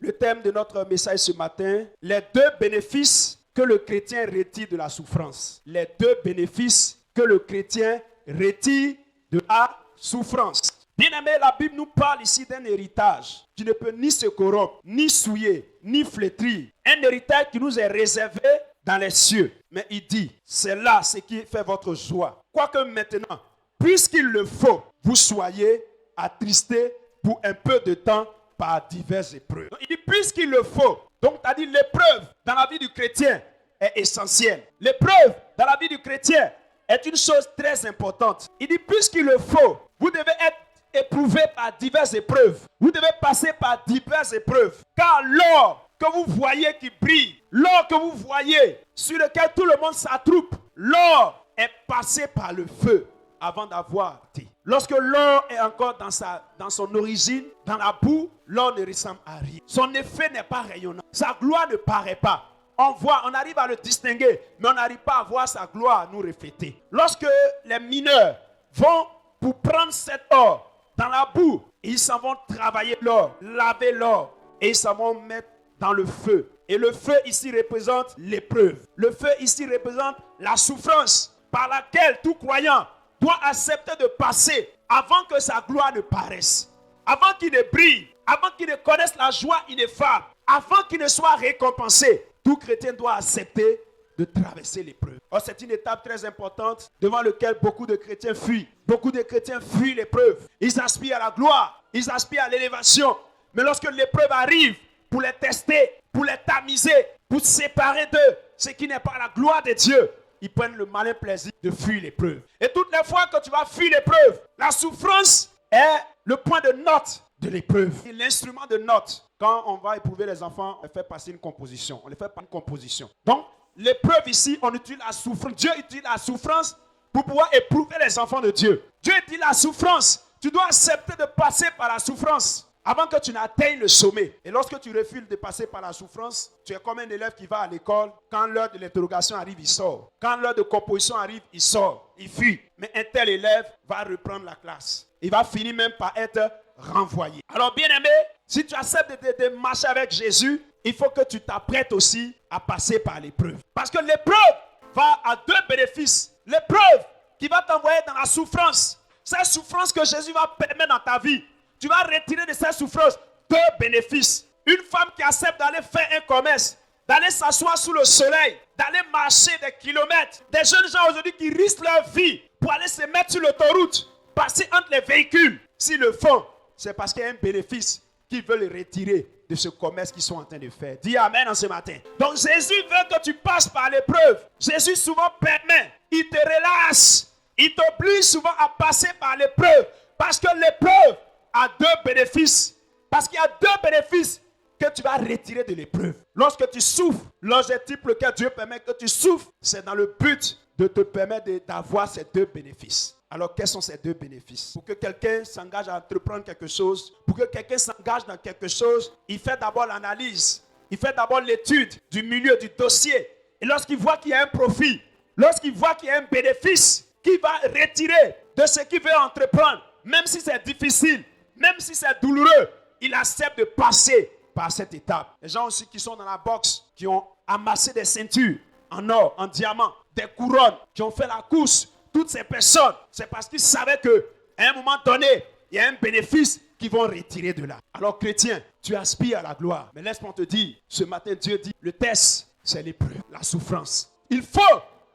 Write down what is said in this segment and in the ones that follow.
Le thème de notre message ce matin, les deux bénéfices que le chrétien retire de la souffrance. Les deux bénéfices que le chrétien retire de la souffrance. Bien-aimé, la Bible nous parle ici d'un héritage qui ne peut ni se corrompre, ni souiller, ni flétrir. Un héritage qui nous est réservé dans les cieux. Mais il dit, c'est là ce qui fait votre joie. Quoique maintenant, puisqu'il le faut, vous soyez attristés pour un peu de temps par diverses épreuves. Donc, il dit, puisqu'il le faut. Donc, c'est-à-dire l'épreuve dans la vie du chrétien est essentielle. L'épreuve dans la vie du chrétien est une chose très importante. Il dit, puisqu'il le faut, vous devez être éprouvé par diverses épreuves. Vous devez passer par diverses épreuves. Car l'or que vous voyez qui brille, l'or que vous voyez sur lequel tout le monde s'attroupe, l'or est passé par le feu avant d'avoir été. Lorsque l'or est encore dans son origine, dans la boue, l'or ne ressemble à rien. Son effet n'est pas rayonnant. Sa gloire ne paraît pas. On arrive à le distinguer, mais on n'arrive pas à voir sa gloire nous refléter. Lorsque les mineurs vont pour prendre cet or dans la boue, ils s'en vont travailler l'or, laver l'or, et ils s'en vont mettre dans le feu. Et le feu ici représente l'épreuve. Le feu ici représente la souffrance par laquelle tout croyant doit accepter de passer avant que sa gloire ne paraisse, avant qu'il ne brille, avant qu'il ne connaisse la joie ineffable, avant qu'il ne soit récompensé. Tout chrétien doit accepter de traverser l'épreuve. Or, c'est une étape très importante devant laquelle beaucoup de chrétiens fuient. Beaucoup de chrétiens fuient l'épreuve. Ils aspirent à la gloire, ils aspirent à l'élévation. Mais lorsque l'épreuve arrive pour les tester, pour les tamiser, pour séparer d'eux ce qui n'est pas la gloire de Dieu, ils prennent le malin plaisir de fuir l'épreuve. Et toutes les fois que tu vas fuir l'épreuve, la souffrance est le point de note de l'épreuve. L'instrument de note. Quand on va éprouver les enfants, on fait passer une composition. On les fait par une composition. Donc, l'épreuve ici, on utilise la souffrance. Dieu utilise la souffrance pour pouvoir éprouver les enfants de Dieu. Dieu utilise la souffrance. Tu dois accepter de passer par la souffrance avant que tu n'atteignes le sommet. Et lorsque tu refuses de passer par la souffrance, tu es comme un élève qui va à l'école. Quand l'heure de l'interrogation arrive, il sort. Quand l'heure de composition arrive, il sort. Il fuit. Mais un tel élève va reprendre la classe. Il va finir même par être renvoyé. Alors, bien aimé, si tu acceptes de marcher avec Jésus, il faut que tu t'apprêtes aussi à passer par l'épreuve. Parce que l'épreuve va à deux bénéfices. L'épreuve qui va t'envoyer dans la souffrance. Cette souffrance que Jésus va permettre dans ta vie. Tu vas retirer de cette souffrance deux bénéfices. Une femme qui accepte d'aller faire un commerce, d'aller s'asseoir sous le soleil, d'aller marcher des kilomètres. Des jeunes gens aujourd'hui qui risquent leur vie pour aller se mettre sur l'autoroute, passer entre les véhicules. S'ils le font, c'est parce qu'il y a un bénéfice qu'ils veulent retirer de ce commerce qu'ils sont en train de faire. Dis amen en ce matin. Donc Jésus veut que tu passes par l'épreuve. Jésus souvent permet, il te relâche, il t'oblige souvent à passer par l'épreuve. Parce que l'épreuve a deux bénéfices. Parce qu'il y a deux bénéfices que tu vas retirer de l'épreuve. Lorsque tu souffres, l'objectif pour lequel Dieu permet que tu souffres, c'est dans le but de te permettre d'avoir ces deux bénéfices. Alors, quels sont ces deux bénéfices? Pour que quelqu'un s'engage à entreprendre quelque chose, pour que quelqu'un s'engage dans quelque chose, il fait d'abord l'analyse, il fait d'abord l'étude du milieu, du dossier. Et lorsqu'il voit qu'il y a un profit, lorsqu'il voit qu'il y a un bénéfice, qu'il va retirer de ce qu'il veut entreprendre, même si c'est difficile, même si c'est douloureux, il accepte de passer par cette étape. Les gens aussi qui sont dans la boxe, qui ont amassé des ceintures en or, en diamant, des couronnes, qui ont fait la course, toutes ces personnes, c'est parce qu'ils savaient qu'à un moment donné, il y a un bénéfice qu'ils vont retirer de là. Alors chrétien, tu aspires à la gloire. Mais laisse-moi te dire, ce matin Dieu dit, le test, c'est l'épreuve, la souffrance. Il faut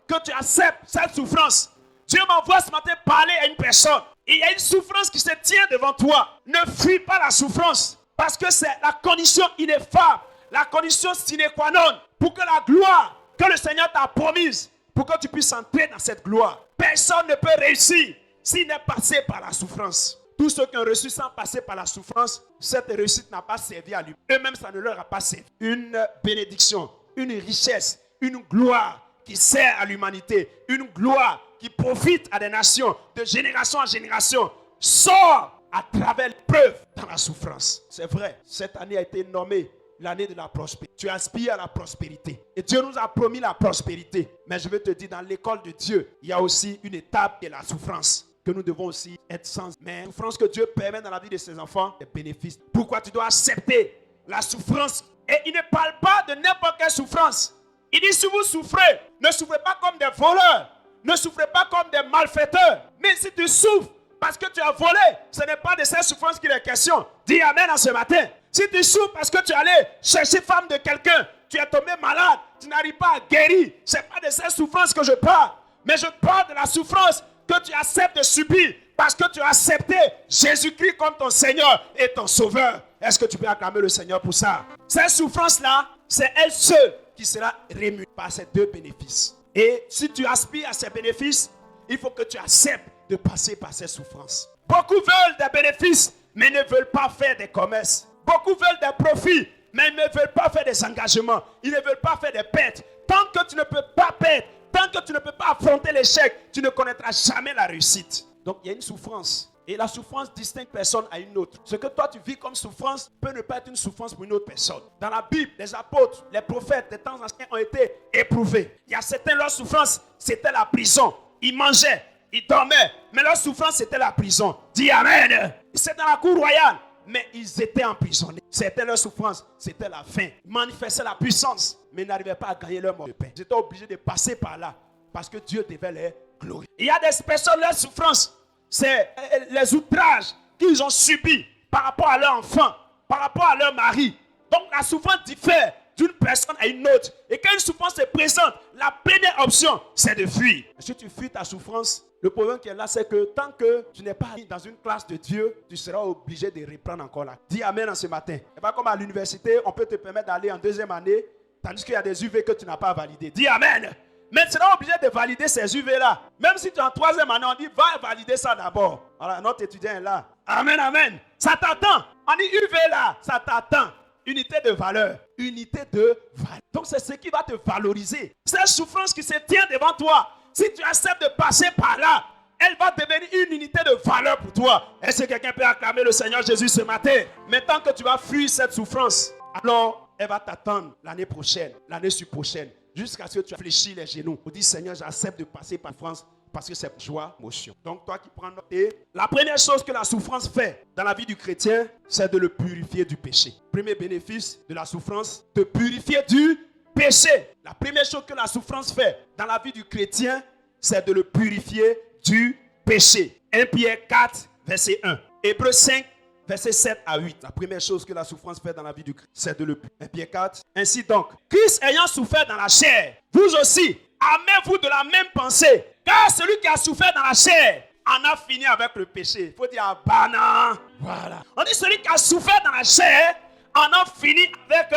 que tu acceptes cette souffrance. Dieu m'envoie ce matin parler à une personne. Il y a une souffrance qui se tient devant toi. Ne fuis pas la souffrance. Parce que c'est la condition ineffable, la condition sine qua non, pour que la gloire que le Seigneur t'a promise, pour que tu puisses entrer dans cette gloire. Personne ne peut réussir s'il n'est passé par la souffrance. Tous ceux qui ont reçu sans passer par la souffrance, cette réussite n'a pas servi à lui. Eux-mêmes, ça ne leur a pas servi. Une bénédiction, une richesse, une gloire qui sert à l'humanité, une gloire qui profite à des nations, de génération en génération, sort à travers l'épreuve dans la souffrance. C'est vrai, cette année a été nommée l'année de la prospérité. Tu aspires à la prospérité. Et Dieu nous a promis la prospérité. Mais je veux te dire, dans l'école de Dieu, il y a aussi une étape qui est la souffrance. Que nous devons aussi être sans. Mais la souffrance que Dieu permet dans la vie de ses enfants, des bénéfices. Pourquoi tu dois accepter la souffrance. Et il ne parle pas de n'importe quelle souffrance. Il dit si vous souffrez, ne souffrez pas comme des voleurs. Ne souffrez pas comme des malfaiteurs. Mais si tu souffres parce que tu as volé, ce n'est pas de cette souffrance qu'il est question. Dis amen en ce matin. Si tu souffres parce que tu es allé chercher femme de quelqu'un, tu es tombé malade, tu n'arrives pas à guérir, ce n'est pas de cette souffrance que je parle. Mais je parle de la souffrance que tu acceptes de subir parce que tu as accepté Jésus-Christ comme ton Seigneur et ton Sauveur. Est-ce que tu peux acclamer le Seigneur pour ça? Cette souffrance-là, c'est elle seule qui sera rémunérée par ces deux bénéfices. Et si tu aspires à ces bénéfices, il faut que tu acceptes de passer par ces souffrances. Beaucoup veulent des bénéfices, mais ne veulent pas faire des commerces. Beaucoup veulent des profits, mais ils ne veulent pas faire des engagements. Ils ne veulent pas faire des pertes. Tant que tu ne peux pas perdre, tant que tu ne peux pas affronter l'échec, tu ne connaîtras jamais la réussite. Donc il y a une souffrance. Et la souffrance distingue personne à une autre. Ce que toi tu vis comme souffrance peut ne pas être une souffrance pour une autre personne. Dans la Bible, les apôtres, les prophètes des temps anciens ont été éprouvés. Il y a certains, leur souffrance, c'était la prison. Ils mangeaient, ils dormaient, mais leur souffrance, c'était la prison. Dis amen. C'est dans la cour royale, mais ils étaient emprisonnés. C'était leur souffrance, c'était la faim. Ils manifestaient la puissance, mais ils n'arrivaient pas à gagner leur mot de pain. Ils étaient obligés de passer par là, parce que Dieu devait les glorifier. Il y a des personnes, leur souffrance, c'est les outrages qu'ils ont subis par rapport à leur enfant, par rapport à leur mari. Donc la souffrance diffère d'une personne à une autre. Et quand une souffrance se présente, la première option, c'est de fuir. Si tu fuis ta souffrance, le problème qui est là, c'est que tant que tu n'es pas dans une classe de Dieu, tu seras obligé de reprendre encore là. Dis amen en ce matin. Et pas comme à l'université, on peut te permettre d'aller en deuxième année, tandis qu'il y a des UV que tu n'as pas validé. Dis amen. Mais tu seras obligé de valider ces UV-là. Même si tu es en troisième année, on dit va valider ça d'abord. Voilà, notre étudiant est là. Amen, amen. Ça t'attend. On dit UV-là, ça t'attend. Unité de valeur. Unité de valeur. Donc c'est ce qui va te valoriser. Cette souffrance qui se tient devant toi, si tu acceptes de passer par là, elle va devenir une unité de valeur pour toi. Est-ce que quelqu'un peut acclamer le Seigneur Jésus ce matin? Maintenant que tu vas fuir cette souffrance, alors elle va t'attendre l'année prochaine, l'année prochaine. Jusqu'à ce que tu fléchis les genoux pour dire Seigneur, j'accepte de passer par la souffrance parce que c'est joie, motion. Donc toi qui prends note, et la première chose que la souffrance fait dans la vie du chrétien, c'est de le purifier du péché. Premier bénéfice de la souffrance, de purifier du péché. La première chose que la souffrance fait dans la vie du chrétien, c'est de le purifier du péché. 1 Pierre 4, verset 1. Hébreux 5, verset 7 à 8. La première chose que la souffrance fait dans la vie du Christ, c'est de le purifier. 1 Pierre 4. Ainsi donc, Christ ayant souffert dans la chair, vous aussi, armez-vous de la même pensée. Car celui qui a souffert dans la chair en a fini avec le péché. Il faut dire, ah bah non. Voilà. On dit celui qui a souffert dans la chair en a fini avec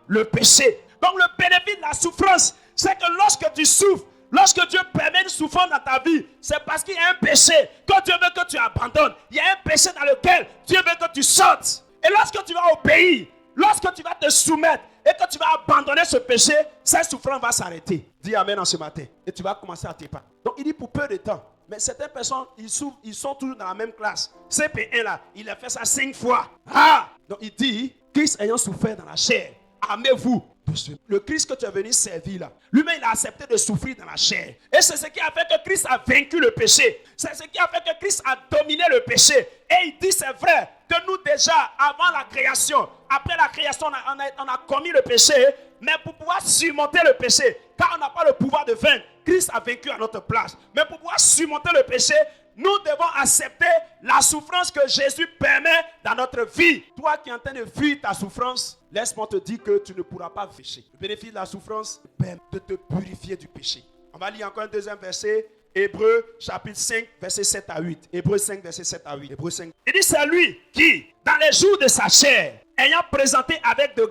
le péché. Donc le bénéfice de la souffrance, c'est que lorsque tu souffres, lorsque Dieu permet une souffrance dans ta vie, c'est parce qu'il y a un péché que Dieu veut que tu abandonnes. Il y a un péché dans lequel Dieu veut que tu sortes. Et lorsque tu vas obéir, lorsque tu vas te soumettre et que tu vas abandonner ce péché, cette souffrance va s'arrêter. Dis amen en ce matin. Et tu vas commencer à te pas. Donc il dit pour peu de temps. Mais certaines personnes, ils sont toujours dans la même classe. CP1 là, il a fait ça 5 fois. Ah! Donc il dit, Christ ayant souffert dans la chair, armez-vous. Le Christ que tu es venu servir là, lui-même il a accepté de souffrir dans la chair. Et c'est ce qui a fait que Christ a vaincu le péché. C'est ce qui a fait que Christ a dominé le péché. Et il dit c'est vrai que nous déjà, avant la création, après la création, on a commis le péché. Mais pour pouvoir surmonter le péché, car on n'a pas le pouvoir de vaincre, Christ a vaincu à notre place. Mais pour pouvoir surmonter le péché, nous devons accepter la souffrance que Jésus permet dans notre vie. Toi qui es en train de fuir ta souffrance, laisse-moi te dire que tu ne pourras pas pécher. Le bénéfice de la souffrance permet de te purifier du péché. On va lire encore un deuxième verset. Hébreux chapitre 5, verset 7 à 8. Hébreux 5, verset 7 à 8. Hébreux 5. Il dit c'est lui qui, dans les jours de sa chair, ayant présenté avec de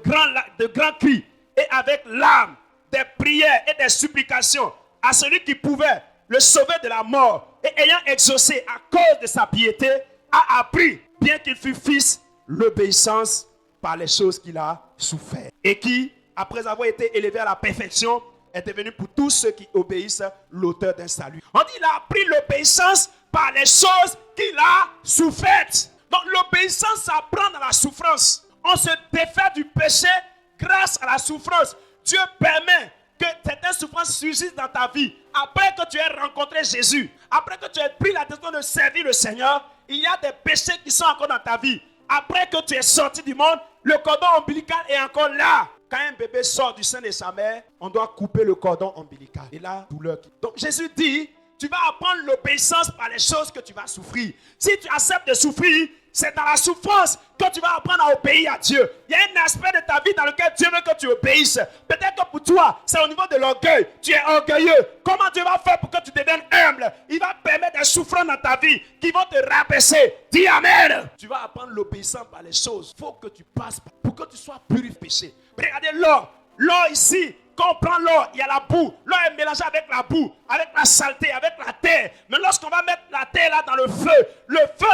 grands cris et avec larmes, des prières et des supplications à celui qui pouvait le sauver de la mort, et ayant exaucé à cause de sa piété, a appris, bien qu'il fût fils, l'obéissance par les choses qu'il a souffert. Et qui, après avoir été élevé à la perfection, est devenu pour tous ceux qui obéissent l'auteur d'un salut. On dit qu'il a appris l'obéissance par les choses qu'il a souffert. Donc l'obéissance s'apprend dans la souffrance. On se défait du péché grâce à la souffrance. Dieu permet que certaines souffrances surgissent dans ta vie. Après que tu aies rencontré Jésus, après que tu aies pris la décision de servir le Seigneur, il y a des péchés qui sont encore dans ta vie. Après que tu es sorti du monde, Le cordon ombilical est encore là. Quand un bébé sort du sein de sa mère, on doit couper le cordon ombilical. Et là, douleur. Donc Jésus dit, tu vas apprendre l'obéissance par les choses que tu vas souffrir. Si tu acceptes de souffrir, c'est dans la souffrance que tu vas apprendre à obéir à Dieu. Il y a un aspect de ta vie dans lequel Dieu veut que tu obéisses. Peut-être que pour toi, c'est au niveau de l'orgueil. Tu es orgueilleux. Comment Dieu va faire pour que tu deviennes humble? Il va permettre des souffrances dans ta vie qui vont te rabaisser. Dis Amen. Tu vas apprendre l'obéissance par les choses. Il faut que tu passes pour que tu sois purifié. Regardez l'or. L'or ici, quand on prend l'or, il y a la boue. L'or est mélangé avec la boue, avec la saleté, avec la terre. Mais lorsqu'on va mettre la terre là dans le feu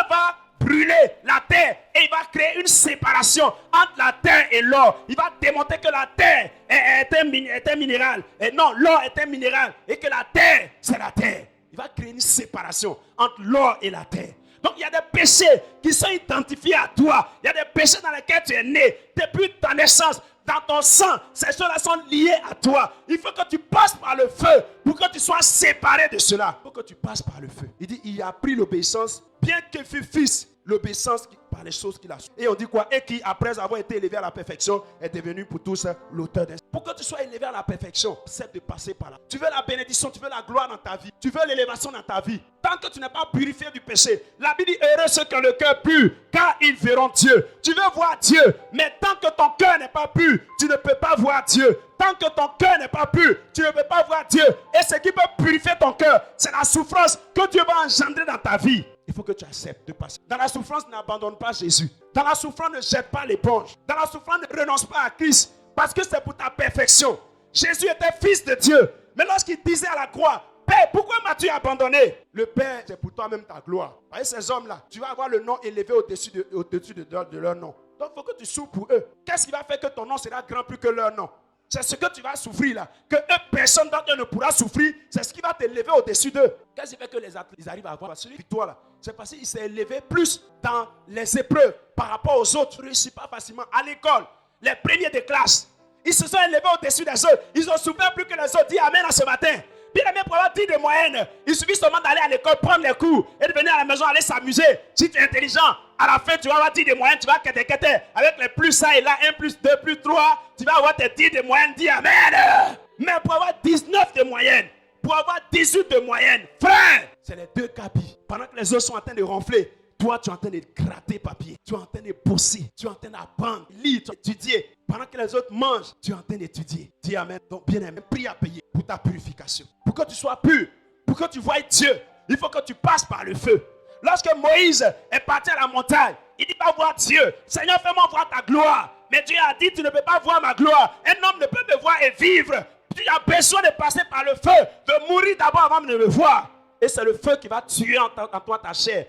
va brûler la terre et il va créer une séparation entre la terre et l'or. Il va démontrer que la terre est un minéral. Et non, l'or est un minéral et que la terre, c'est la terre. Il va créer une séparation entre l'or et la terre. Donc il y a des péchés qui sont identifiés à toi. Il y a des péchés dans lesquels tu es né depuis ta naissance. Dans ton sang, ces choses-là sont liées à toi. Il faut que tu passes par le feu pour que tu sois séparé de cela. Il faut que tu passes par le feu. Il dit, il a pris l'obéissance, bien qu'il fût fils, l'obéissance par les choses qu'il a su. Et on dit quoi? Et qui, après avoir été élevé à la perfection, est devenu pour tous l'auteur d'un. Pour que tu sois élevé à la perfection, c'est de passer par là. Tu veux la bénédiction, tu veux la gloire dans ta vie, tu veux l'élévation dans ta vie. Tant que tu n'es pas purifié du péché, la Bible dit heureux ceux qui ont le cœur pur, car ils verront Dieu. Tu veux voir Dieu, mais tant que ton cœur n'est pas pur, tu ne peux pas voir Dieu. Tant que ton cœur n'est pas pur, tu ne peux pas voir Dieu. Et ce qui peut purifier ton cœur, c'est la souffrance que Dieu va engendrer dans ta vie. Il faut que tu acceptes de passer. Dans la souffrance, n'abandonne pas Jésus. Dans la souffrance, ne jette pas l'éponge. Dans la souffrance, ne renonce pas à Christ. Parce que c'est pour ta perfection. Jésus était fils de Dieu. Mais lorsqu'il disait à la croix, Père, pourquoi m'as-tu abandonné? Le Père, c'est pour toi-même ta gloire. Voyez ces hommes-là, tu vas avoir le nom élevé au-dessus de leur nom. Donc il faut que tu souffres pour eux. Qu'est-ce qui va faire que ton nom sera grand plus que leur nom? C'est ce que tu vas souffrir là. Que personne d'entre eux ne pourra souffrir. C'est ce qui va t'élever au-dessus d'eux. Qu'est-ce qui fait que les athlètes ils arrivent à avoir celui victoire là? C'est parce qu'il s'est élevé plus dans les épreuves par rapport aux autres. Il ne réussit pas facilement à l'école. Les premiers de classe, ils se sont élevés au-dessus des autres. Ils ont souffert plus que les autres. Dis Amen à ce matin. Bien aimé, pour avoir 10 de moyenne, il suffit seulement d'aller à l'école, prendre les cours et de venir à la maison, aller s'amuser. Si tu es intelligent, à la fin, tu vas avoir 10 de moyenne, tu vas quêter avec les plus ça et là, 1 plus 2 plus 3, tu vas avoir tes 10 de moyenne, dis Amen. Mais pour avoir 19 de moyenne, pour avoir 18 de moyenne, frère, c'est les deux capis. Pendant que les autres sont en train de ronfler, toi, tu es en train de gratter papier. Tu es en train de bosser. Tu es en train d'apprendre, lire, étudier. Pendant que les autres mangent, tu es en train d'étudier. Dis Amen. Donc, bien aimé, prie à payer pour ta purification. Pour que tu sois pur, pour que tu voies Dieu, il faut que tu passes par le feu. Lorsque Moïse est parti à la montagne, il dit pas voir Dieu. Seigneur, fais-moi voir ta gloire. Mais Dieu a dit, tu ne peux pas voir ma gloire. Un homme ne peut me voir et vivre. Tu as besoin de passer par le feu, de mourir d'abord avant de me voir. Et c'est le feu qui va tuer en toi ta chair,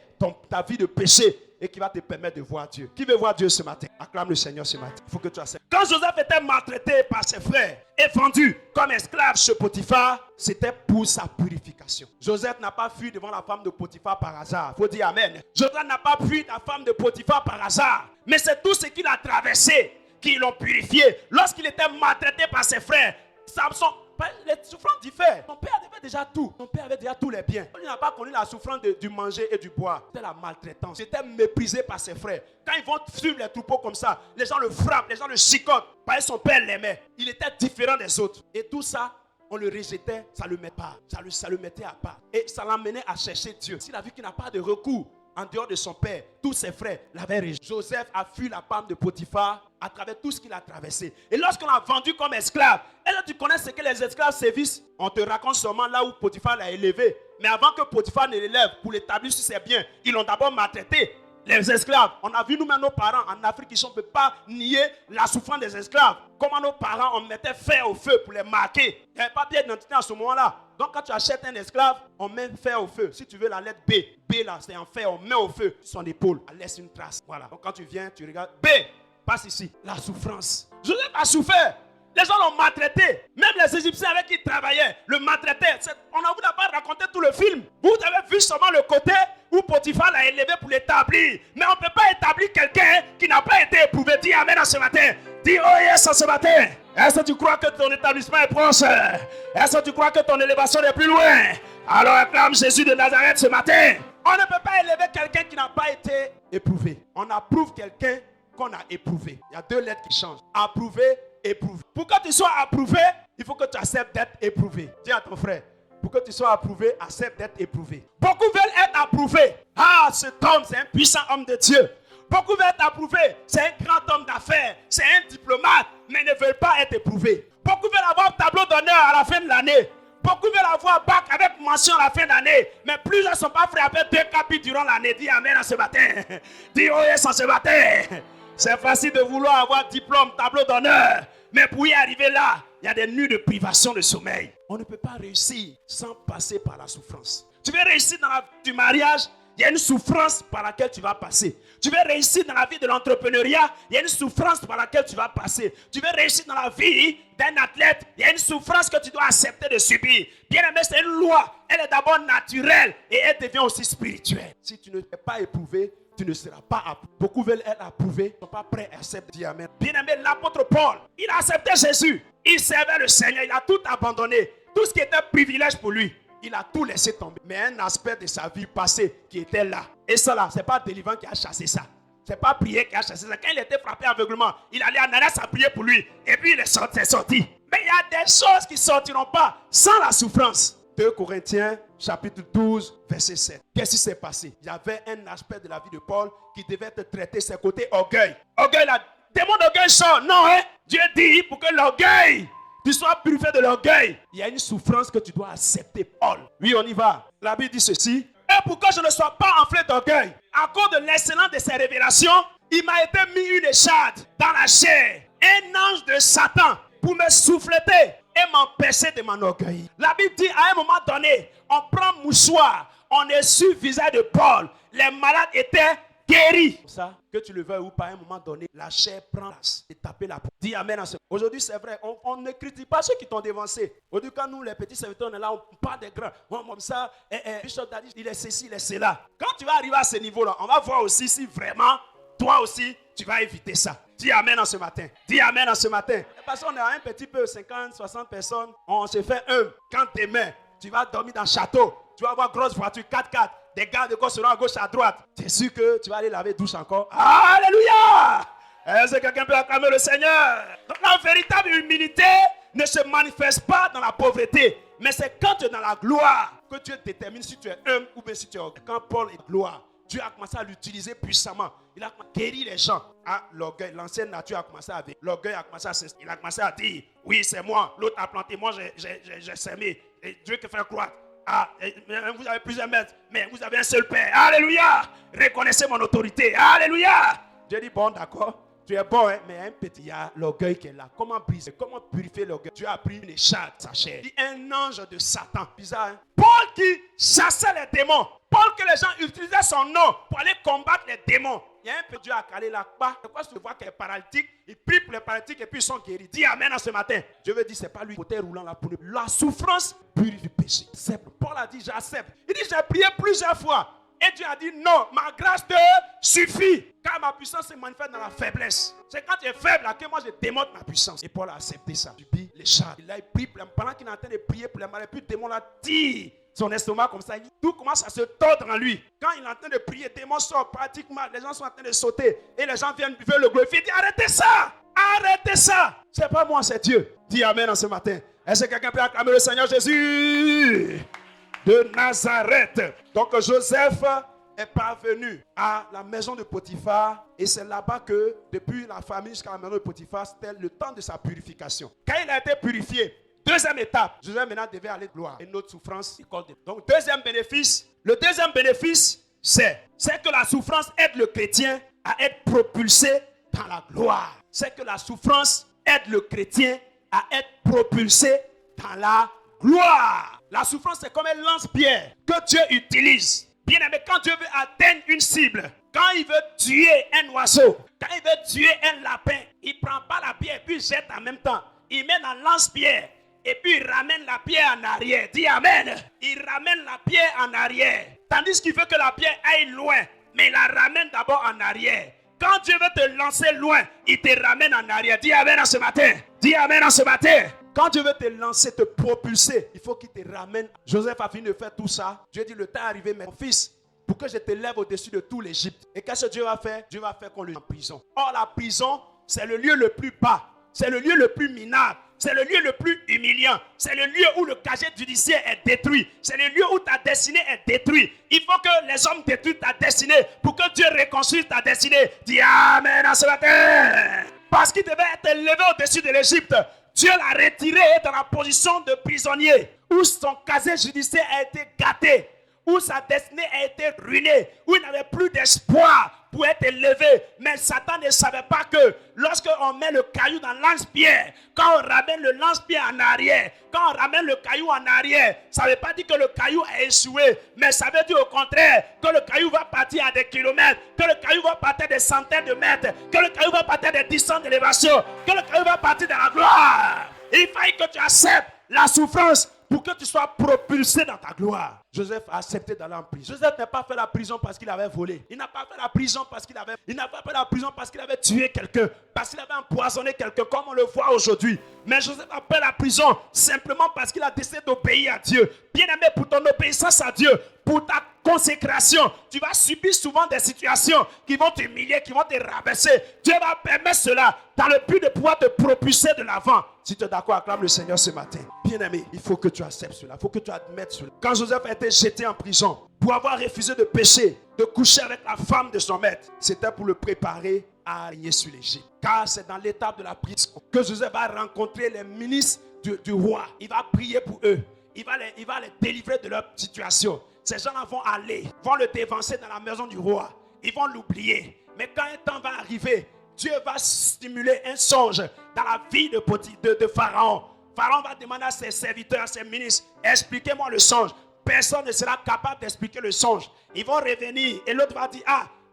ta vie de péché, et qui va te permettre de voir Dieu. Qui veut voir Dieu ce matin? Acclame le Seigneur ce matin. Il faut que tu acceptes. Quand Joseph était maltraité par ses frères et vendu comme esclave chez Potiphar, c'était pour sa purification. Joseph n'a pas fui devant la femme de Potiphar par hasard. Il faut dire Amen. Joseph n'a pas fui la femme de Potiphar par hasard. Mais c'est tout ce qu'il a traversé qui l'ont purifié. Lorsqu'il était maltraité par ses frères, Samson, les souffrances diffèrent. Son père avait déjà tout. Son père avait déjà tous les biens. Il n'a pas connu la souffrance du manger et du boire. C'était la maltraitance. Il était méprisé par ses frères. Quand ils vont suivre les troupeaux comme ça, les gens le frappent, les gens le chicotent. Parce que son père l'aimait. Il était différent des autres. Et tout ça, on le rejetait, ça le mettait pas. Ça le mettait à part. Et ça l'amenait à chercher Dieu. S'il a vu qu'il n'a pas de recours en dehors de son père, tous ses frères l'avaient rejeté. Joseph a fui la femme de Potiphar à travers tout ce qu'il a traversé. Et lorsqu'on l'a vendu comme esclave, et là tu connais ce que les esclaves sévissent, on te raconte seulement là où Potiphar l'a élevé. Mais avant que Potiphar ne l'élève pour l'établir sur ses biens, ils l'ont d'abord maltraité. Les esclaves, on a vu nous-mêmes nos parents en Afrique, ils ne peuvent pas nier la souffrance des esclaves. Comment nos parents, on mettait fer au feu pour les marquer. Il n'y avait pas d'identité à ce moment-là. Donc quand tu achètes un esclave, on met fer au feu. Si tu veux la lettre B, B là c'est en fer, on met au feu son épaule, elle laisse une trace. Voilà. Donc quand tu viens, tu regardes, B, passe ici. La souffrance. Joseph a souffert. Les gens l'ont maltraité. Même les Égyptiens avec qui il travaillait le maltraitaient. On ne vous a pas raconté tout le film. Vous avez vu seulement le côté où Potiphar l'a élevé pour l'établir. Mais on ne peut pas établir quelqu'un qui n'a pas été éprouvé. Dis Amen à ce matin. Dis oh yes à ce matin. Est-ce que tu crois que ton établissement est proche? Est-ce que tu crois que ton élévation est plus loin? Alors acclame Jésus de Nazareth ce matin. On ne peut pas élever quelqu'un qui n'a pas été éprouvé. On approuve quelqu'un qu'on a éprouvé. Il y a 2 lettres qui changent. Approuvé, éprouvé. Pour que tu sois approuvé, il faut que tu acceptes d'être éprouvé. Dis à ton frère, pour que tu sois approuvé, accepte d'être éprouvé. Beaucoup veulent être approuvés. Ah, cet homme, c'est un puissant homme de Dieu. Beaucoup veulent être approuvés. C'est un grand homme d'affaires. C'est un diplomate, mais ne veulent pas être éprouvés. Beaucoup veulent avoir tableau d'honneur à la fin de l'année. Beaucoup veulent avoir bac avec mention à la fin d'année. Mais plusieurs ne sont pas frères avec 2 capis durant l'année. Dis amen en ce matin. Dis oh yes en ce matin. C'est facile de vouloir avoir diplôme, tableau d'honneur. Mais pour y arriver là, il y a des nuits de privation de sommeil. On ne peut pas réussir sans passer par la souffrance. Tu veux réussir dans la vie du mariage, il y a une souffrance par laquelle tu vas passer. Tu veux réussir dans la vie de l'entrepreneuriat, il y a une souffrance par laquelle tu vas passer. Tu veux réussir dans la vie d'un athlète, il y a une souffrance que tu dois accepter de subir. Bien aimé, c'est une loi. Elle est d'abord naturelle et elle devient aussi spirituelle. Si tu ne t'es pas éprouvé, tu ne seras pas approuvé. Beaucoup veulent être approuvés, ils ne sont pas prêts à accepter. Amen. Bien aimé, l'apôtre Paul, il a accepté Jésus. Il servait le Seigneur, il a tout abandonné. Tout ce qui était privilège pour lui, il a tout laissé tomber. Mais un aspect de sa vie passée qui était là. Et ça là, ce n'est pas délivrant qui a chassé ça. Ce n'est pas prier qui a chassé ça. Quand il était frappé aveuglement, il allait à Ananias à prier pour lui. Et puis il est sorti. Mais il y a des choses qui ne sortiront pas sans la souffrance. 2 Corinthiens, chapitre 12, verset 7. Qu'est-ce qui s'est passé? Il y avait un aspect de la vie de Paul qui devait être traité, c'est côté orgueil. Orgueil, là, démon d'orgueil sort. Non, hein? Dieu dit pour que l'orgueil, tu sois purifié de l'orgueil. Il y a une souffrance que tu dois accepter, Paul. Oui, on y va. La Bible dit ceci. Et pour que je ne sois pas enflé d'orgueil, à cause de l'excellence de ses révélations, il m'a été mis une écharde dans la chair. Un ange de Satan pour me souffleter et m'empêcher de m'enorgueillir. La Bible dit à un moment donné, on prend mouchoir, on essuie le visage de Paul. Les malades étaient guéris. Ça, que tu le veuilles ou pas, à un moment donné, la chair prend place et taper la porte. Dis amen. Aujourd'hui, c'est vrai, on ne critique pas ceux qui t'ont dévancé. Aujourd'hui, quand nous, les petits serviteurs, on est là, on parle des grands. Comme ça, Bishop Daddy, il est ceci, il est cela. Quand tu vas arriver à ce niveau-là, on va voir aussi si vraiment, toi aussi, tu vas éviter ça. Dis amen en ce matin. Dis amen en ce matin. Parce qu'on est un petit peu, 50, 60 personnes, on se fait quand demain, tu vas dormir dans le château, tu vas avoir grosse voiture 4x4. Des gardes de corps seront à gauche, à droite. Tu es sûr que tu vas aller laver douche encore? Alléluia! Est-ce que quelqu'un peut acclamer le Seigneur? Donc la véritable humilité ne se manifeste pas dans la pauvreté. Mais c'est quand tu es dans la gloire que Dieu détermine si tu es humble ou bien si tu es orgueilleux. Quand Paul est gloire, Dieu a commencé à l'utiliser puissamment. Il a guéri les gens. Ah, l'orgueil, l'ancienne nature a commencé à vivre. L'orgueil a commencé à s'installer. Il a commencé à dire, oui, c'est moi. L'autre a planté, moi j'ai semé. Et Dieu qui fait croître. Ah, vous avez plusieurs maîtres, mais vous avez un seul Père. Alléluia. Reconnaissez mon autorité. Alléluia. Dieu dit, bon, d'accord. Tu es bon, hein, mais un petit, il y a l'orgueil qui est là. Comment briser? Comment purifier l'orgueil? Dieu a pris une écharpe, sa chair. Il dit un ange de Satan. Bizarre, hein? Paul qui chassait les démons. Paul que les gens utilisaient son nom pour aller combattre les démons. Il y a un peu Dieu a calé là-bas. Pourquoi tu vois qu'il est paralytique? Il prie pour les paralytiques et puis ils sont guéris. Dis amen en ce matin. Dieu veut dire, c'est pas lui qui est roulant là pour nous. La souffrance purifie du péché. Paul a dit, j'accepte. Il dit, j'ai prié plusieurs fois. Et Dieu a dit, non, ma grâce te suffit. Car ma puissance se manifeste dans la faiblesse. C'est quand tu es faible là que moi je démontre ma puissance. Et Paul a accepté ça. Il prie les chars. Il prie pendant qu'il est en train de prier pour les malades. Puis le démon là tire son estomac comme ça. Tout commence à se tordre en lui. Quand il est en train de prier, le démon sort pratiquement. Les gens sont en train de sauter. Et les gens viennent veulent le glorifier. Il dit, arrêtez ça. Arrêtez ça. C'est pas moi, c'est Dieu. Dis amen en ce matin. Est-ce que quelqu'un peut acclamer le Seigneur Jésus de Nazareth? Donc Joseph est parvenu à la maison de Potiphar et c'est là-bas que depuis la famille jusqu'à la maison de Potiphar, c'était le temps de sa purification. Quand il a été purifié, deuxième étape, Joseph maintenant devait aller de gloire. Et notre souffrance, donc deuxième bénéfice, le deuxième bénéfice, c'est que la souffrance aide le chrétien à être propulsé dans la gloire. C'est que la souffrance aide le chrétien à être propulsé dans la gloire. La souffrance, c'est comme un lance-pierre que Dieu utilise. Bien aimé, quand Dieu veut atteindre une cible, quand il veut tuer un oiseau, quand il veut tuer un lapin, il ne prend pas la pierre et puis il jette en même temps. Il met dans le lance-pierre et puis il ramène la pierre en arrière. Dis amen. Il ramène la pierre en arrière. Tandis qu'il veut que la pierre aille loin, mais il la ramène d'abord en arrière. Quand Dieu veut te lancer loin, il te ramène en arrière. Dis amen en ce matin. Dis amen en ce matin. Quand Dieu veut te lancer, te propulser, il faut qu'il te ramène. Joseph a fini de faire tout ça. Dieu dit, le temps est arrivé, mais mon fils, pour que je t'élève au-dessus de tout l'Égypte. Et qu'est-ce que Dieu va faire? Dieu va faire qu'on le mette en prison. Or, la prison, c'est le lieu le plus bas. C'est le lieu le plus minable. C'est le lieu le plus humiliant. C'est le lieu où le casier judiciaire est détruit. C'est le lieu où ta destinée est détruite. Il faut que les hommes détruisent ta destinée pour que Dieu reconstruise ta destinée. Dis Amen à ce matin. Parce qu'il devait être élevé au-dessus de l'Égypte. Dieu l'a retiré dans la position de prisonnier, où son casier judiciaire a été gâté, où sa destinée a été ruinée, où il n'avait plus d'espoir pour être élevé. Mais Satan ne savait pas que lorsqu'on met le caillou dans le lance-pierre, quand on ramène le lance-pierre en arrière, quand on ramène le caillou en arrière, ça ne veut pas dire que le caillou a échoué, mais ça veut dire au contraire que le caillou va partir à des kilomètres, que le caillou va partir des centaines de mètres, que le caillou va partir des distances d'élévation, que le caillou va partir dans la gloire. Il fallait que tu acceptes la souffrance pour que tu sois propulsé dans ta gloire. Joseph a accepté d'aller en prison. Joseph n'a pas fait la prison parce qu'il avait volé. Il n'a pas fait la prison parce qu'il avait... Il n'a pas fait la prison parce qu'il avait tué quelqu'un. Parce qu'il avait empoisonné quelqu'un comme on le voit aujourd'hui. Mais Joseph a fait la prison simplement parce qu'il a décidé d'obéir à Dieu. Bien aimé, pour ton obéissance à Dieu, pour ta consécration, tu vas subir souvent des situations qui vont t'humilier, qui vont te rabaisser. Dieu va permettre cela dans le but de pouvoir te propulser de l'avant. Si tu es d'accord, acclame le Seigneur ce matin. Bien aimé, il faut que tu acceptes cela. Il faut que tu admettes cela. Quand Joseph a été jeté en prison pour avoir refusé de pécher, de coucher avec la femme de son maître, c'était pour le préparer à régner sur l'Égypte. Car c'est dans l'étape de la prison que Joseph va rencontrer les ministres du roi. Il va prier pour eux. Il va les délivrer de leur situation. Ces gens-là vont le dévancer dans la maison du roi. Ils vont l'oublier. Mais quand un temps va arriver, Dieu va stimuler un songe dans la vie de Pharaon. Pharaon va demander à ses serviteurs, à ses ministres, expliquez-moi le songe. Personne ne sera capable d'expliquer le songe. Ils vont revenir et l'autre va dire,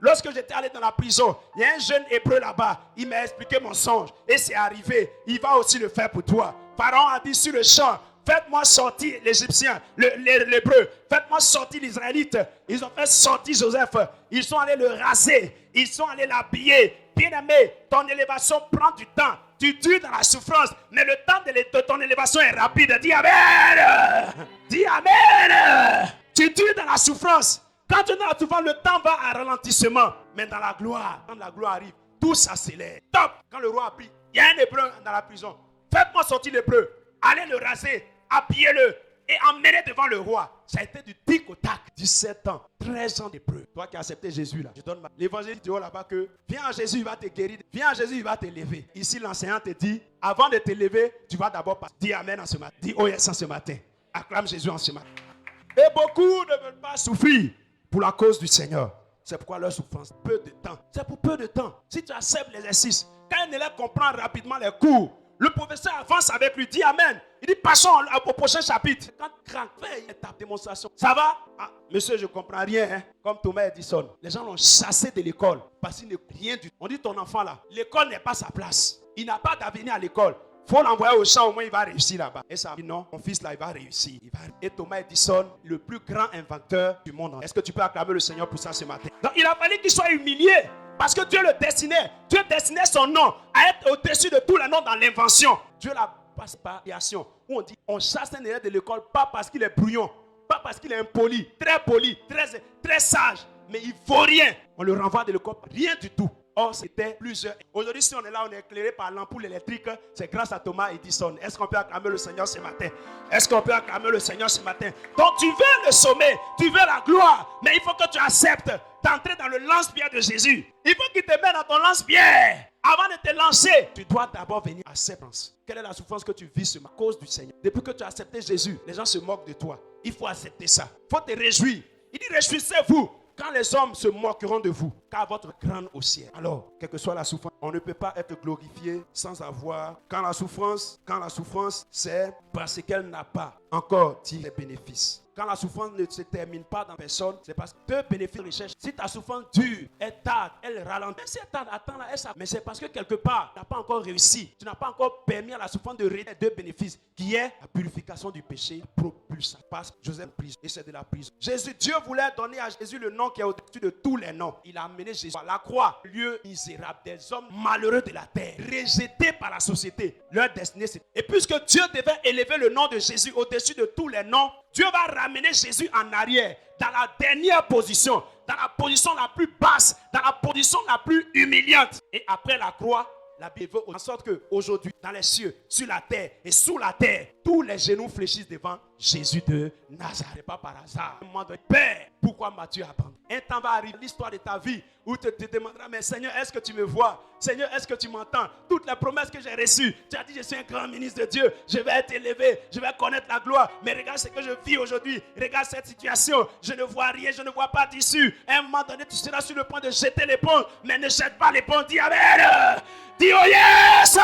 lorsque j'étais allé dans la prison, il y a un jeune hébreu là-bas, il m'a expliqué mon songe et c'est arrivé. Il va aussi le faire pour toi. Pharaon a dit sur le champ, faites-moi sortir l'Égyptien, l'Hébreu. Faites-moi sortir l'Israélite. Ils ont fait sortir Joseph. Ils sont allés le raser. Ils sont allés l'habiller. Bien-aimé, ton élévation prend du temps. Tu dures dans la souffrance, mais le temps de ton élévation est rapide. Dis Amen. Dis Amen. Tu dures dans la souffrance. Quand tu es dans la souffrance, le temps va à ralentissement. Mais dans la gloire, quand la gloire arrive, tout s'accélère. Top. Quand le roi a pris, il y a un hébreu dans la prison. Faites-moi sortir l'hébreu. Allez le raser, habillez-le et emmenez devant le roi. Ça a été du tic au tac. 17 ans, 13 ans d'hébreu. Toi qui as accepté Jésus là, je donne l'évangile dit là-bas que viens à Jésus, il va te guérir. Viens à Jésus, il va t'élever. Ici, l'enseignant te dit, avant de t'élever, tu vas d'abord dis Amen en ce matin. Dis oh yes en ce matin. Acclame Jésus en ce matin. Et beaucoup ne veulent pas souffrir pour la cause du Seigneur. C'est pourquoi leur souffrance, peu de temps. C'est pour peu de temps. Si tu acceptes l'exercice, quand un élève comprend rapidement les cours, le professeur avance avec lui, dit Amen. Il dit passons au prochain chapitre. Quand Crank fait ta démonstration, ça va? Monsieur, je ne comprends rien. Hein? Comme Thomas Edison. Les gens l'ont chassé de l'école parce qu'il n'est rien du tout. On dit ton enfant là, l'école n'est pas sa place. Il n'a pas d'avenir à l'école. Il faut l'envoyer au champ, au moins il va réussir là-bas. Et ça dit non, mon fils là, il va réussir. Et Thomas Edison, le plus grand inventeur du monde. Est-ce que tu peux acclamer le Seigneur pour ça ce matin? Donc il a fallu qu'il soit humilié. Parce que Dieu le destinait. Dieu destinait son nom à être au-dessus de tous les noms dans l'invention. Dieu l'a passe par création. Où on dit, on chasse un élève de l'école, pas parce qu'il est brouillon, pas parce qu'il est impoli, très sage, mais il ne vaut rien. On le renvoie de l'école, rien du tout. Or, c'était plusieurs. Aujourd'hui, si on est là, on est éclairé par l'ampoule électrique, c'est grâce à Thomas Edison. Est-ce qu'on peut acclamer le Seigneur ce matin? Est-ce qu'on peut acclamer le Seigneur ce matin? Donc, tu veux le sommet, tu veux la gloire, mais il faut que tu acceptes d'entrer dans le lance-pierre de Jésus. Il faut qu'il te mette dans ton lance-pierre. Avant de te lancer, tu dois d'abord venir à acceptance. Quelle est la souffrance que tu vis sur la cause du Seigneur? Depuis que tu as accepté Jésus, les gens se moquent de toi. Il faut accepter ça. Il faut te réjouir. Il dit, réjouissez-vous quand les hommes se moqueront de vous, car votre grande au ciel. Alors, quelle que soit la souffrance, on ne peut pas être glorifié sans avoir. Quand la souffrance, c'est parce qu'elle n'a pas encore tiré les bénéfices. Quand la souffrance ne se termine pas dans personne, c'est parce que deux bénéfices recherchent. Si ta souffrance dure, elle tarde, elle ralentit. Même si elle tarde, attends là, mais c'est parce que quelque part, tu n'as pas encore réussi. Tu n'as pas encore permis à la souffrance de réaliser deux bénéfices, qui est la purification du péché, propulse. Parce que Joseph prison, et c'est de la prison. Dieu voulait donner à Jésus le nom qui est au-dessus de tous les noms. Il a amené Jésus à la croix, lieu misérable des hommes malheureux de la terre, rejetés par la société. leur destinée. Et puisque Dieu devait élever le nom de Jésus au-dessus de tous les noms, Dieu va ramener Jésus en arrière, dans la dernière position, dans la position la plus basse, dans la position la plus humiliante. Et après la croix, la Bible veut en sorte qu'aujourd'hui, dans les cieux, sur la terre et sous la terre, tous les genoux fléchissent devant Jésus de Nazareth. Pas par hasard. Un moment donné, Père, pourquoi m'as-tu abandonné? Un temps va arriver, l'histoire de ta vie, où tu te demanderas, mais Seigneur, est-ce que tu me vois? Seigneur, est-ce que tu m'entends? Toutes les promesses que j'ai reçues, tu as dit, je suis un grand ministre de Dieu, je vais être élevé, je vais connaître la gloire. Mais regarde ce que je vis aujourd'hui, regarde cette situation, je ne vois rien, je ne vois pas d'issue. À un moment donné, tu seras sur le point de jeter l'éponge, mais ne jette pas l'éponge, dis Amen. Dis oh yes!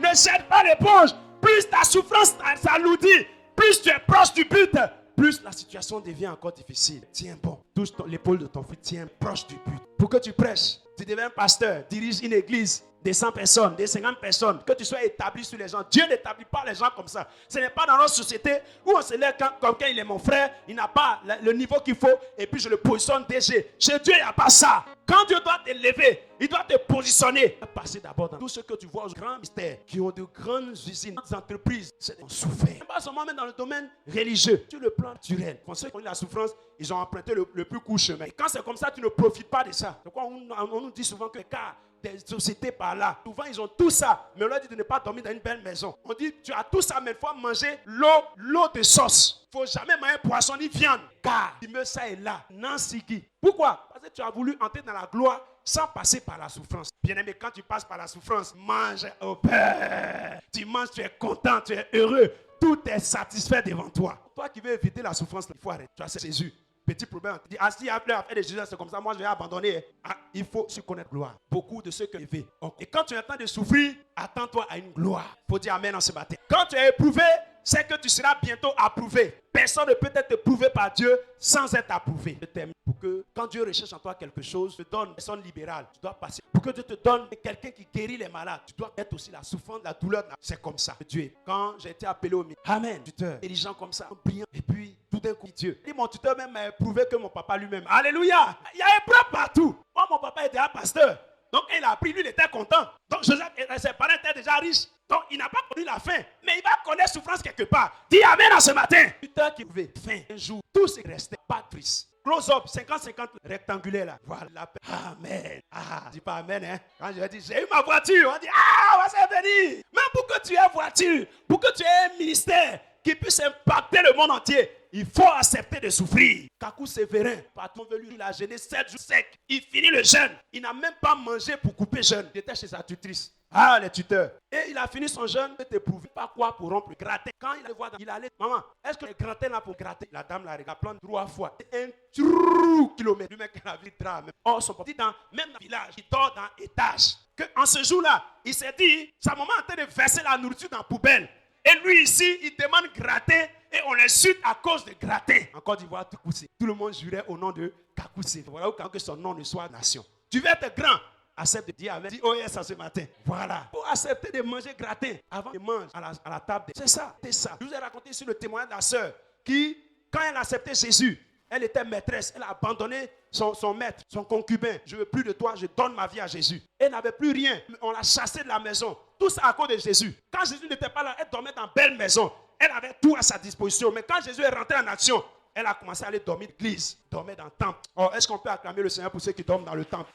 Ne jette pas l'éponge. Plus ta souffrance s'alourdit, plus tu es proche du but, plus la situation devient encore difficile. Tiens bon, touche l'épaule de ton fils, tiens proche du but. Pour que tu prêches, tu deviens pasteur, dirige une église de 100 personnes, de 50 personnes, que tu sois établi sur les gens. Dieu n'établit pas les gens comme ça. Ce n'est pas dans notre société où on se lève comme quand il est mon frère, il n'a pas le niveau qu'il faut, et puis je le positionne DG. Chez Dieu, il n'y a pas ça. Quand Dieu doit t'élever, il doit te positionner. Passer d'abord dans tout ce que tu vois aux grands mystères, qui ont de grandes usines, des entreprises, c'est souffert. Pas seulement même dans le domaine religieux, sur le plan naturel. Quand ceux qui ont eu la souffrance, ils ont emprunté le plus court chemin. Et quand c'est comme ça, tu ne profites pas de ça. C'est pourquoi on nous dit souvent que car des sociétés par là, souvent ils ont tout ça, mais on leur dit de ne pas dormir dans une belle maison. On dit tu as tout ça, mais il faut manger l'eau de sauce. Il ne faut jamais manger poisson ni viande, car il me ça est là. Nancy. Pourquoi? Parce que tu as voulu entrer dans la gloire sans passer par la souffrance. Bien-aimé, quand tu passes par la souffrance, mange au Père. Tu manges, tu es content, tu es heureux. Tout est satisfait devant toi. Toi qui veux éviter la souffrance, il faut arrêter. Tu as Jésus. Petit problème. Tu dis, ah, si après la fête de Jésus, c'est comme ça, moi je vais abandonner. Ah, il faut se connaître gloire. Beaucoup de ceux que tu veux. Et quand tu es en train de souffrir, attends-toi à une gloire. Il faut dire amen en ce matin. Quand tu es éprouvé, c'est que tu seras bientôt approuvé. Personne ne peut être éprouvé par Dieu sans être approuvé. Je t'aime. Pour que quand Dieu recherche en toi quelque chose, te donne une personne libérale. Tu dois passer. Pour que Dieu te donne quelqu'un qui guérit les malades, tu dois être aussi la souffrance, la douleur. C'est comme ça. Dieu est. Quand j'ai été appelé au ministère, amen, tuteur, intelligent comme ça, brillant. Et puis, tout d'un coup, Dieu. Et mon tuteur même m'a éprouvé que mon papa lui-même. Alléluia. Il y a épreuve partout. Moi, mon papa était un pasteur. Donc, il a appris, lui, il était content. Donc, Joseph et ses parents étaient déjà riches. Donc, il n'a pas connu la faim. Mais il va connaître souffrance quelque part. Dis amen en ce matin. Putain qui pouvait faim. Un jour, tout ce qui restait, pas triste. Close-up, 50-50 rectangulaire là. Voilà. Amen. Ah, dis pas amen, hein. Quand je dis, j'ai eu ma voiture, on dit, ah, on va s'en venir. Mais pour que tu aies voiture, pour que tu aies un ministère qui puisse impacter le monde entier, il faut accepter de souffrir. Kakou Sévérin, patron venu, il a jeûné 7 jours secs. Il finit le jeûne. Il n'a même pas mangé pour couper jeûne. Il était chez sa tutrice. Ah, les tuteurs. Et il a fini son jeûne. Il était prouvé. Pas quoi pour rompre le gratin. Quand il allait voir, il allait, maman, est-ce que le gratin là pour gratter? La dame l'a regardé 3 fois. Un trou kilomètre. Lui, mec, il a vu le drame. Oh, son papa, même dans le village, il dort dans l'étage. En ce jour-là, il s'est dit, sa maman est en train de verser la nourriture dans la poubelle. Et lui ici, il demande gratin et on l'insulte à cause de gratin. En Côte d'Ivoire, tout le monde jurait au nom de Kakoussé. Voilà quand que son nom ne soit nation. Tu veux être grand, accepte de dire amen. Dis oh yes ce matin. Voilà. Pour accepter de manger gratin avant de manger à la table. C'est ça, c'est ça. Je vous ai raconté sur le témoignage de la sœur qui, quand elle a accepté Jésus, elle était maîtresse. Elle a abandonné son maître, son concubin. Je ne veux plus de toi, je donne ma vie à Jésus. Elle n'avait plus rien. On l'a chassée de la maison. Tout ça à cause de Jésus. Quand Jésus n'était pas là, elle dormait dans une belle maison. Elle avait tout à sa disposition. Mais quand Jésus est rentré en action, elle a commencé à aller dormir dans l'église, dormir dans le temple. Oh, est-ce qu'on peut acclamer le Seigneur pour ceux qui dorment dans le temple?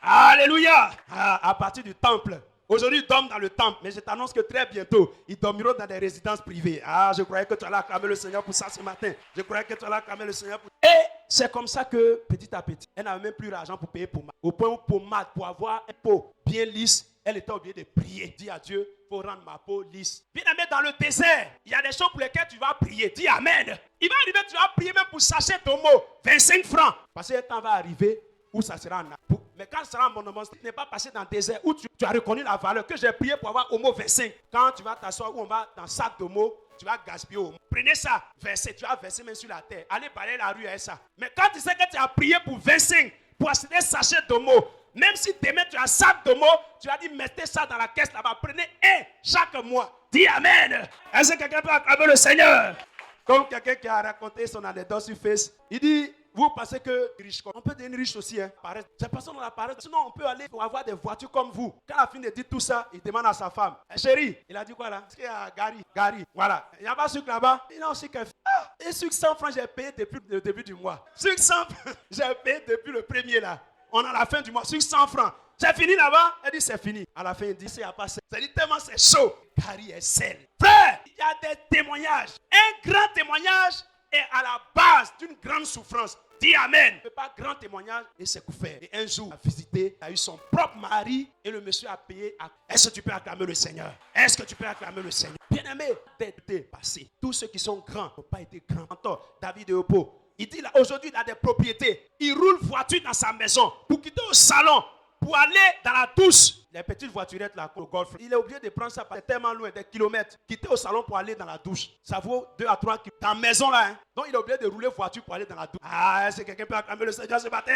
Alléluia! À partir du temple. Aujourd'hui, ils dorment dans le temple. Mais je t'annonce que très bientôt, ils dormiront dans des résidences privées. Ah, je croyais que tu allais acclamer le Seigneur pour ça ce matin. Je croyais que tu allais acclamer le Seigneur pour... Et c'est comme ça que, petit à petit, elle n'avait même plus d'argent pour payer pommade. Au point où pommade, pour avoir une peau bien lisse, elle était obligée de prier. Dis à Dieu, il faut rendre ma peau lisse. Bien aimé, dans le désert, il y a des choses pour lesquelles tu vas prier. Dis amen. Il va arriver, tu vas prier même pour sachet d'homo, 25 francs. Parce que le temps va arriver où ça sera en Afrique. Mais quand ça sera en mon nom, ce n'est pas passé dans le désert où tu as reconnu la valeur que j'ai prié pour avoir homo 25. Quand tu vas t'asseoir où on va dans le sac d'homo, tu vas gaspiller homo. Prenez ça, versez, tu vas verser même sur la terre. Allez balayer la rue avec ça. Mais quand tu sais que tu as prié pour 25, pour acheter des sachets d'homo, même si demain tu as un sac d'homo, tu as dit mettez ça dans la caisse là-bas. Prenez un chaque mois. Dis amen. Est-ce que quelqu'un peut acclamer le Seigneur? Comme quelqu'un qui a raconté son anecdote sur Facebook, il dit, Vous pensez que riche, on peut devenir riche aussi. Hein. C'est parce qu'on a parlé. Sinon, on peut aller pour avoir des voitures comme vous. Quand la fille dit tout ça, il demande à sa femme. Chérie, il a dit quoi là? Est-ce qu'il y a Gary. Voilà. Il n'y a pas sucre là-bas. Il a aussi qu'un et sucre 100 francs, j'ai payé depuis le début du mois. Sucre 100 francs, j'ai payé depuis le premier là. On a la fin du mois. Sucre 100 francs. C'est fini là-bas? Elle dit c'est fini. À la fin, il dit il n'y a pas ça. Ça dit tellement c'est chaud. Gary est sel. Frère, il y a des témoignages. Un grand témoignage est à la base d'une grande souffrance. Dis Amen. Il ne fait pas grand témoignage et c'est couvert. Et un jour, il a visité, il a eu son propre mari et le monsieur a payé. Est-ce que tu peux acclamer le Seigneur? Est-ce que tu peux acclamer le Seigneur? Bien-aimé, d'être passé. Tous ceux qui sont grands n'ont pas été grands. David de Oppo, il dit là, aujourd'hui, il a des propriétés. Il roule voiture dans sa maison pour quitter au salon, pour aller dans la douche. Les petites voiturettes là, au golf. Il est obligé de prendre ça parce que c'est tellement loin, des kilomètres. Quitter au salon pour aller dans la douche. Ça vaut 2 à 3 kilomètres. Dans la maison là. Hein. Donc il est obligé de rouler voiture pour aller dans la douche. Ah, est-ce que quelqu'un peut acclamer le Seigneur ce matin?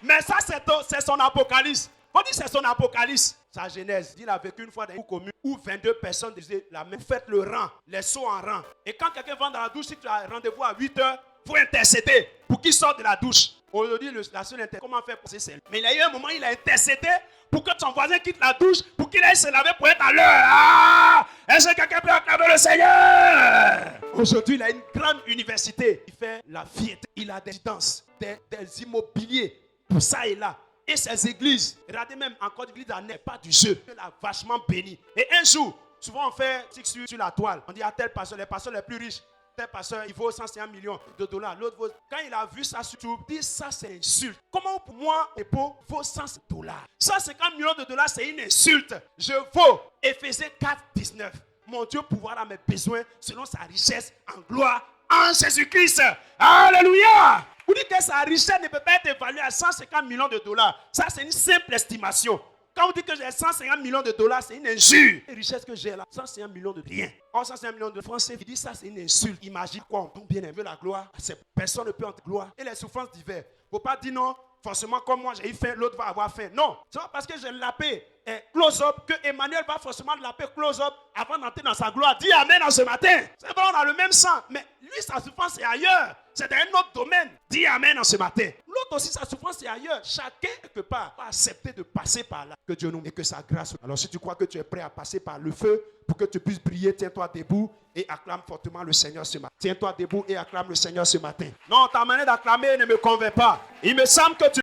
Mais ça, c'est son apocalypse. On dit c'est son apocalypse. Sa genèse. Il a vécu une fois dans une commune où 22 personnes disaient la même. Faites le rang, les sauts en rang. Et quand quelqu'un va dans la douche, si tu as rendez-vous à 8 heures, il faut intercéder pour qu'il sorte de la douche. Aujourd'hui, la seule intercession, comment faire pour passer celle? Mais il y a eu un moment, il a intercédé pour que son voisin quitte la douche, pour qu'il aille se laver pour être à l'heure. Ah! Est-ce que quelqu'un peut acclamer le Seigneur? Aujourd'hui, il a une grande université. Il fait la fierté. Il a des résidences, des immobiliers, pour ça et là. Et ses églises, regardez même encore l'église n'est pas du jeu. Il a vachement béni. Et un jour, souvent on fait sur la toile. On dit à tel pasteur, les pasteurs les plus riches. Tel pasteur, il vaut 150 millions de dollars. L'autre vaut. Quand il a vu ça sur YouTube, il dit ça c'est insulte. Comment pour moi, Epo vaut 100 dollars? 150 millions de dollars, c'est une insulte. Je vaux. Éphésiens 4, 19. Mon Dieu pourvoira à mes besoins selon sa richesse en gloire en Jésus-Christ. Alléluia. Vous dites que sa richesse ne peut pas être évaluée à 150 millions de dollars. Ça, c'est une simple estimation. Quand vous dites que j'ai 150 millions de dollars, c'est une injure. Les richesses que j'ai là, 150 millions de rien. Or, 150 millions de français, il dit ça, c'est une insulte. Imagine quoi, on tombe bien, on veut la gloire. Personne ne peut en gloire. Et les souffrances diverses. Il ne faut pas dire non, forcément, comme moi j'ai eu faim, l'autre va avoir faim. Non, c'est pas parce que j'ai la paix close-up que Emmanuel va forcément la paix close-up avant d'entrer dans sa gloire. Dis Amen en ce matin. C'est vrai, on a le même sang, mais lui, sa souffrance est ailleurs. C'est dans un autre domaine. Dis Amen en ce matin. L'autre aussi, sa souffrance est ailleurs. Chacun, quelque part, va accepter de passer par là. Que Dieu nous et que sa grâce. Alors, si tu crois que tu es prêt à passer par le feu pour que tu puisses briller, tiens-toi debout et acclame fortement le Seigneur ce matin. Tiens-toi debout et acclame le Seigneur ce matin. Non, ta manière d'acclamer ne me convainc pas. Il me semble que tu